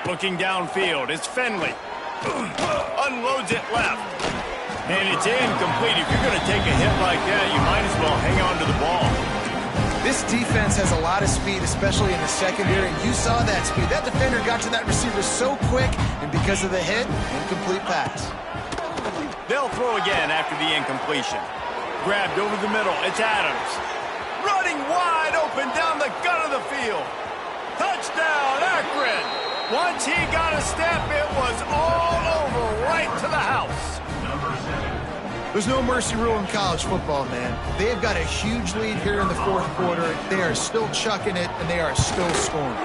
Looking downfield, it's Finley. Unloads it left. And it's incomplete. If you're going to take a hit like that, you might as well hang on to the ball. This defense has a lot of speed, especially in the secondary. You saw that speed. That defender got to that receiver so quick, and because of the hit, incomplete pass. They'll throw again after the incompletion. Grabbed over the middle. It's Adams. Running wide open down the gut of the field. Touchdown, Akron. Once he got a step, it was all over right to the house. There's no mercy rule in college football, man. They have got a huge lead here in the 4th quarter. They are still chucking it, and they are still scoring.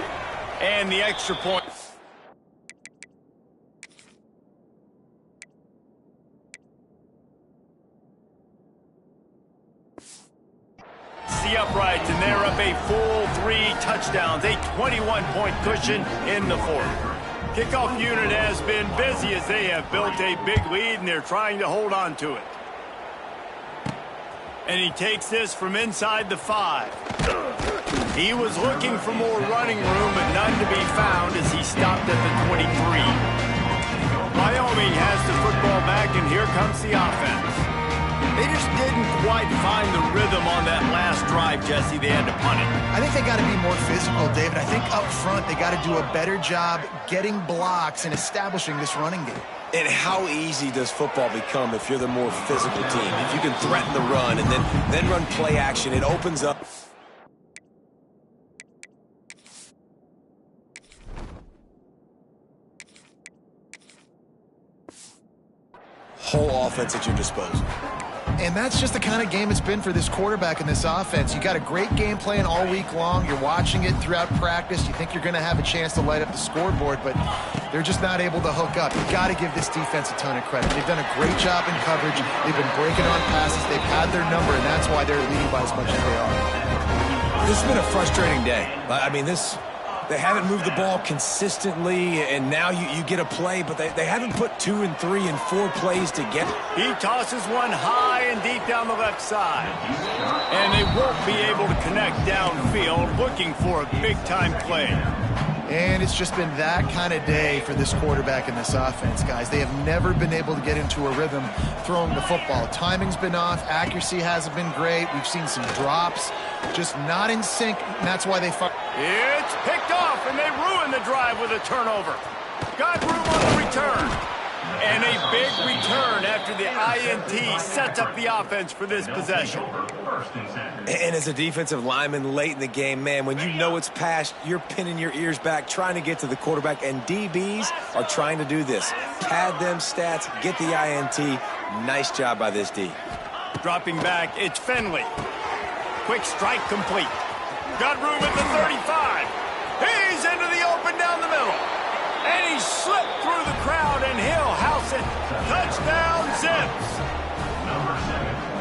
And the extra point. The uprights, and they're up a full 3 touchdowns, a 21-point cushion in the 4th. Kickoff unit has been busy as they have built a big lead, and they're trying to hold on to it. And he takes this from inside the 5. He was looking for more running room, but none to be found as he stopped at the 23. Wyoming has the football back, and here comes the offense. They just didn't quite find the rhythm on that last drive, Jesse. They had to punt it. I think they got to be more physical, David. I think up front they got to do a better job getting blocks and establishing this running game. And how easy does football become if you're the more physical team? If you can threaten the run and then run play action, it opens up. Whole offense at your disposal. And that's just the kind of game it's been for this quarterback and this offense. You got a great game plan all week long. You're watching it throughout practice. You think you're going to have a chance to light up the scoreboard, but they're just not able to hook up. You've got to give this defense a ton of credit. They've done a great job in coverage. They've been breaking on passes. They've had their number, and that's why they're leading by as much as they are. This has been a frustrating day. I mean, they haven't moved the ball consistently, and now you get a play, but they haven't put 2 and 3 and 4 plays together. He tosses one high and deep down the left side. And they won't be able to connect downfield, looking for a big-time play. And it's just been that kind of day for this quarterback and this offense, guys. They have never been able to get into a rhythm throwing the football. Timing's been off. Accuracy hasn't been great. We've seen some drops. Just not in sync, and that's why they fought. It's picked off, and they ruin the drive with a turnover. Got room on the return. And a big return after the INT sets up the offense for this possession. And as a defensive lineman late in the game, man, when you know it's past, you're pinning your ears back, trying to get to the quarterback, and DBs are trying to do this. Pad them stats, get the INT. Nice job by this D. Dropping back, it's Finley. Quick strike complete. Got room at the 35. He's into the open down the middle. And he slipped through the crowd, and he'll house it. Touchdown, Zips.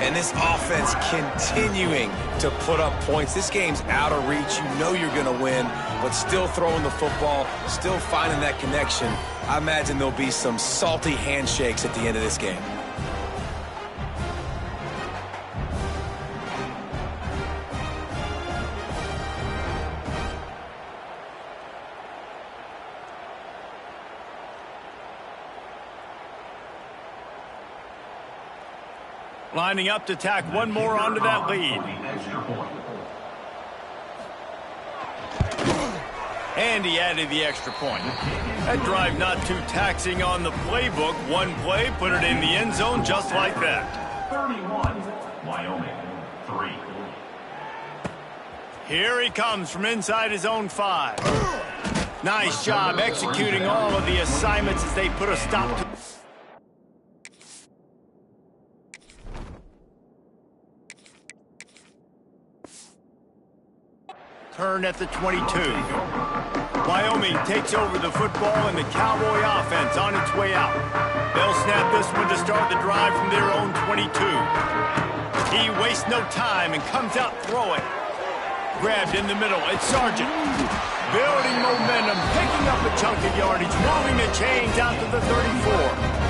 And this offense continuing to put up points. This game's out of reach. You know you're going to win, but still throwing the football, still finding that connection. I imagine there'll be some salty handshakes at the end of this game. Lining up to tack one more onto that lead. And he added the extra point. That drive not too taxing on the playbook. One play, put it in the end zone just like that. 31, Wyoming, 3. Here he comes from inside his own 5. Nice job executing all of the assignments as they put a stop to... Turn at the 22. Wyoming takes over the football and the Cowboy offense on its way out. They'll snap this one to start the drive from their own 22. He wastes no time and comes out throwing. Grabbed in the middle, it's Sargent. Building momentum, picking up a chunk of yardage, moving the chains out to the 34.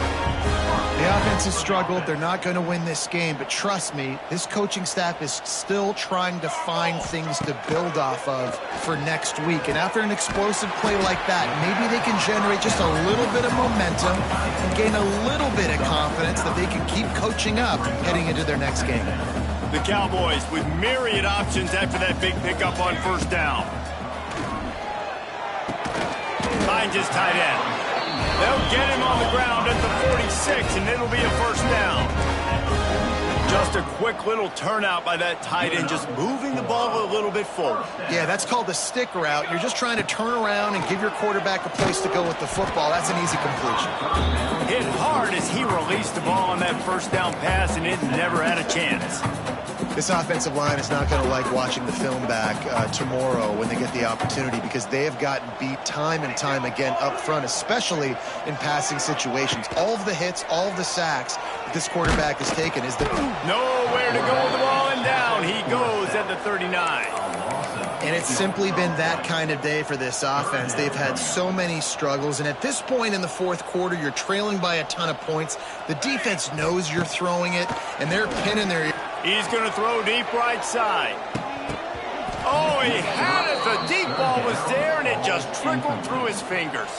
The offense has struggled. They're not going to win this game, but trust me, this coaching staff is still trying to find things to build off of for next week. And after an explosive play like that, maybe they can generate just a little bit of momentum and gain a little bit of confidence that they can keep coaching up heading into their next game. The Cowboys with myriad options after that big pickup on first down. Finds his tight end. They'll get him on the ground at the 46, and it'll be a first down. Just a quick little turnout by that tight end, just moving the ball a little bit forward. Yeah, that's called the stick route. You're just trying to turn around and give your quarterback a place to go with the football. That's an easy completion. Hit hard as he released the ball on that first down pass, and it never had a chance. This offensive line is not going to like watching the film back tomorrow when they get the opportunity, because they have gotten beat time and time again up front, especially in passing situations. All of the hits, all of the sacks that this quarterback has taken is the... Nowhere to go with the ball, and down he goes at the 39. And it's simply been that kind of day for this offense. They've had so many struggles, and at this point in the fourth quarter, you're trailing by a ton of points. The defense knows you're throwing it, and they're pinning their... He's going to throw deep right side. Oh, he had it. The deep ball was there, and it just trickled through his fingers.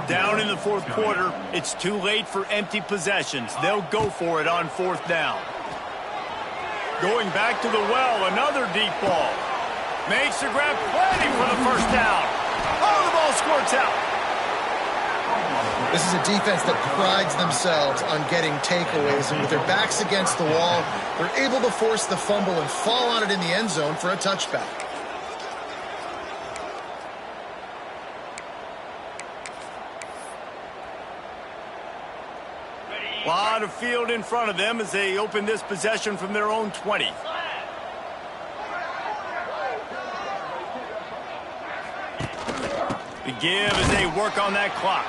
Down in the fourth quarter, it's too late for empty possessions. They'll go for it on fourth down. Going back to the well, another deep ball. Makes the grab, plenty for the first down. Oh, the ball squirts out. This is a defense that prides themselves on getting takeaways, and with their backs against the wall, they're able to force the fumble and fall on it in the end zone for a touchback. A lot of field in front of them as they open this possession from their own 20. The give as they work on that clock.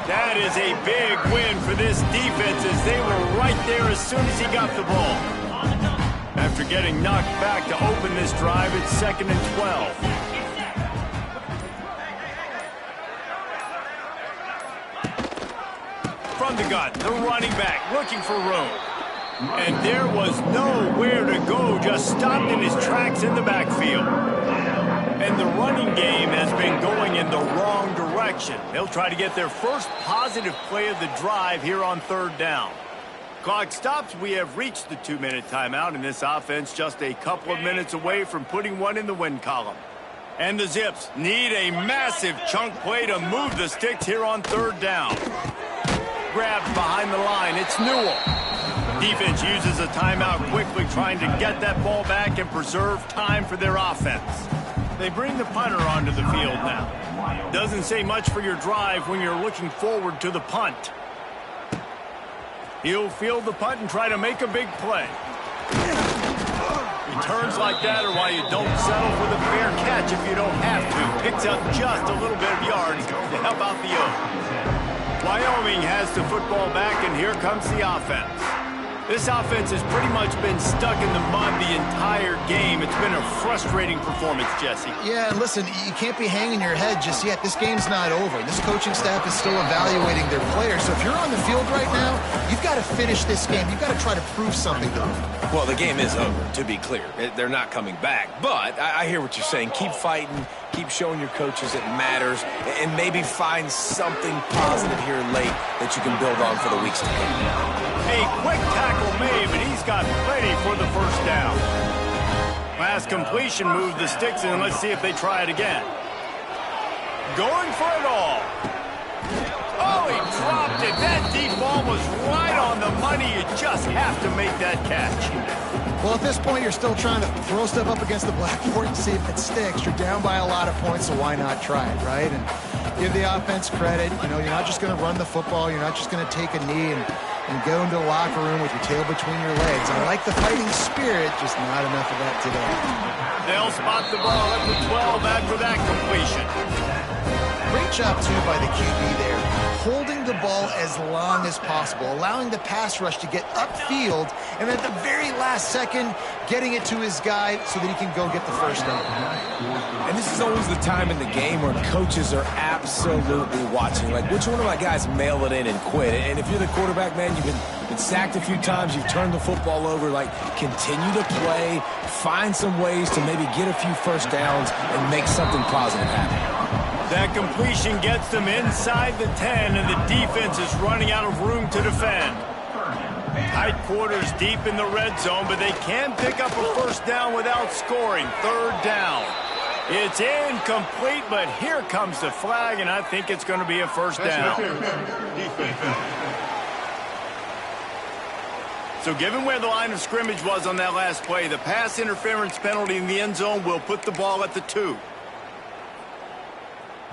That is a big win for this defense as they were right there as soon as he got the ball. After getting knocked back to open this drive, it's 2nd and 12. From the gun, the running back looking for room. And there was nowhere to go, just stopped in his tracks in the backfield. And the running game has been going in the wrong direction. They'll try to get their first positive play of the drive here on third down. Clock stops. We have reached the 2-minute timeout, and this offense just a couple of minutes away from putting one in the win column. And the Zips need a massive chunk play to move the sticks here on third down. Grabbed behind the line. It's Newell. Defense uses a timeout quickly, trying to get that ball back and preserve time for their offense. They bring the punter onto the field now. Doesn't say much for your drive when you're looking forward to the punt. He'll field the punt and try to make a big play. Returns like that are why you don't settle for the fair catch if you don't have to. Picks up just a little bit of yards to help out the O. Wyoming has the football back, and here comes the offense. This offense has pretty much been stuck in the mud the entire game. It's been a frustrating performance, Jesse. Yeah, and listen, you can't be hanging your head just yet. This game's not over. This coaching staff is still evaluating their players. So if you're on the field right now, you've got to finish this game. You've got to try to prove something to them. Well, the game is over, to be clear. They're not coming back. But I hear what you're saying. Keep fighting. keep showing your coaches it matters, and maybe find something positive here late that you can build on for the weeks to come. A quick tackle made, but he's got plenty for the first down. Last completion moved the sticks in. Let's see if they try it again. Going for it all. Oh, he dropped it. That deep ball was right on the money. You just have to make that catch. Well, at this point, you're still trying to throw stuff up against the blackboard and see if it sticks. You're down by a lot of points, so why not try it, right? And give the offense credit. You know, you're not just going to run the football. You're not just going to take a knee and go into the locker room with your tail between your legs. I like the fighting spirit, just not enough of that today. They'll spot the ball at the 12 after that completion. Great job, too, by the QB there, holding the ball as long as possible, allowing the pass rush to get upfield, and at the very last second, getting it to his guy so that he can go get the first down. And this is always the time in the game where coaches are absolutely watching. Like, which one of my guys mail it in and quit? And if you're the quarterback, man, you've been sacked a few times, you've turned the football over, like, continue to play, find some ways to maybe get a few first downs and make something positive happen. That completion gets them inside the 10, and the defense is running out of room to defend. Tight quarters deep in the red zone, but they can pick up a first down without scoring. Third down. It's incomplete, but here comes the flag, and I think it's going to be a first down. So given where the line of scrimmage was on that last play, the pass interference penalty in the end zone will put the ball at the 2.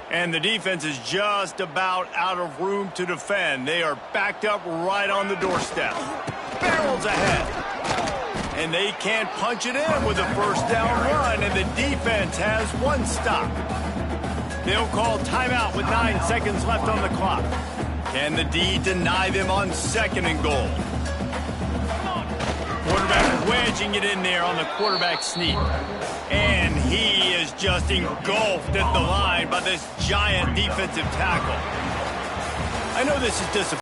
And the defense is just about out of room to defend. They are backed up right on the doorstep. Barrels ahead. And they can't punch it in with a first down run, and the defense has one stop. They'll call timeout with 9 seconds left on the clock. Can the D deny them on second and goal? Quarterback wedging it in there on the quarterback sneak. And he is just engulfed at the line by this giant defensive tackle. I know this is disappointing.